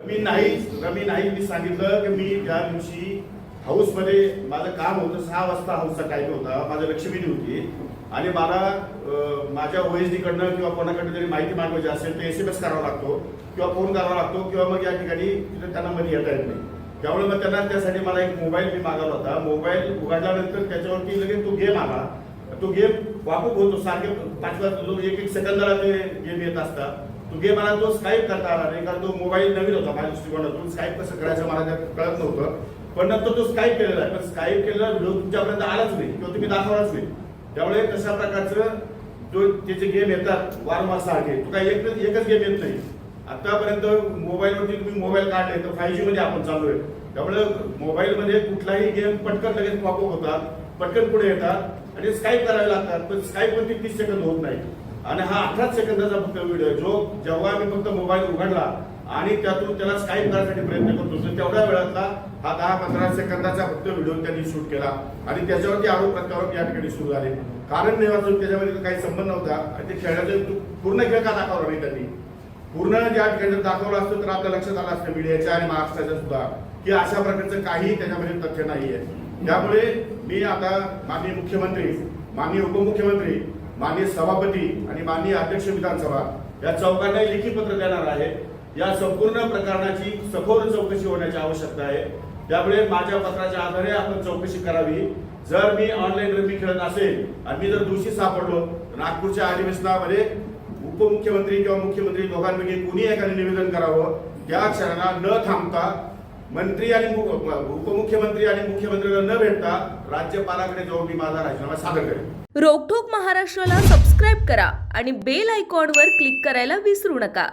मी सांगितलं की मी ज्या दिवशी हाऊसमध्ये माझं काम होतं 6 वाजता हाऊसचा टाईम होता, माझं लक्ष्मीनी होती आणि मला माझ्या OSD कडनं किंवा कोणाकडनं तरी माहिती मागवायची असेल तर SMS करावा लागतो किंवा फोन करावा लागतो किंवा मग या ठिकाणी त्यांना मध्ये येता येत नाही. त्यामुळे मग त्यांना त्यासाठी मला एक मोबाईल मी मागवला होता. मोबाईल उघडल्यानंतर त्याच्यावरती लगेच तो गेम आला. तो गेम वापक होतो, सारखे 5 एक सेकंदाला ते गेम येत असतात. तो गेम मला तो स्काईप करता आला नाही, कारण तो मोबाईल नवीन होता माझ्या दृष्टिकोनातून. स्काईप कसं करायचं मला त्यात कळत नव्हतं, पण नंतर तो स्काईप केलेला आहे. पण स्काईप केलेला व्हिडिओ तुमच्यापर्यंत आलाच नाही किंवा तुम्ही दाखवलाच नाही. त्यामुळे तशा प्रकारचं जो त्याचे गेम येतात वारंवार सारखे, तो काही एकच गेम येत नाही. आतापर्यंत मोबाईलवरती तुम्ही मोबाईल काढले तर 5G मध्ये आपण चालू आहे. त्यामुळे मोबाईलमध्ये कुठलाही गेम पटकन लगेच पॉपअप होतात, पटकन पुढे येतात आणि स्काईप करावे लागतात. पण स्काईप वरती 30 सेकंद होत नाही आणि हा 18 सेकंदाचा फक्त व्हिडिओ आहे, जो जेव्हा मी फक्त मोबाईल उघडला आणि त्यातून त्याला स्काईप करण्यासाठी प्रयत्न करतो तर तेवढ्या वेळातला हा 10-15 सेकंदाचा फक्त व्हिडिओ त्यांनी शूट केला आणि त्याच्यावरती आरोप प्रत्यारोप या ठिकाणी सुरू झाले. कारण नाही वाचून त्याच्यामध्ये काही संबंध नव्हता आणि ते खेळाचं पूर्ण खेळ का दाखवला नाही त्यांनी. पूर्ण ज्या ठिकाणी दाखवलं असतं तर आपल्या लक्षात आलं असतं मीडियाच्या आणि महाराष्ट्राच्या सुद्धा की अशा प्रकारचं काही त्याच्यामध्ये तथ्य नाहीये. त्यामुळे मी आता माननीय मुख्यमंत्री, माननीय उपमुख्यमंत्री, माननीय सभापती आणि माननीय अध्यक्ष विधानसभा या चौघांना लेखी पत्र देणार आहे. या संपूर्ण प्रकरणाची सखोल चौकशी होण्याची आवश्यकता आहे. त्यामुळे माझ्या पत्राच्या आधारे आपण चौकशी करावी. जर मी ऑनलाईन रमी खेळत असेल आणि मी जर दोषी सापडलो नागपूरच्या अधिवेशनामध्ये उपमुख्यमंत्री किंवा मुख्यमंत्री दोघांपैकी कुणी एकाने निवेदन करावं. त्या क्षणाला न थांबता मंत्री आणि उपमुख्यमंत्री आणि मुख्यमंत्र्यांना न भेटता राज्यपालाकडे जाऊन मी माझा राजीनामा सादर करेन. रोकठोक महाराष्ट्राला सबस्क्राईब करा आणि बेल आयकॉनवर क्लिक करायला विसरू नका.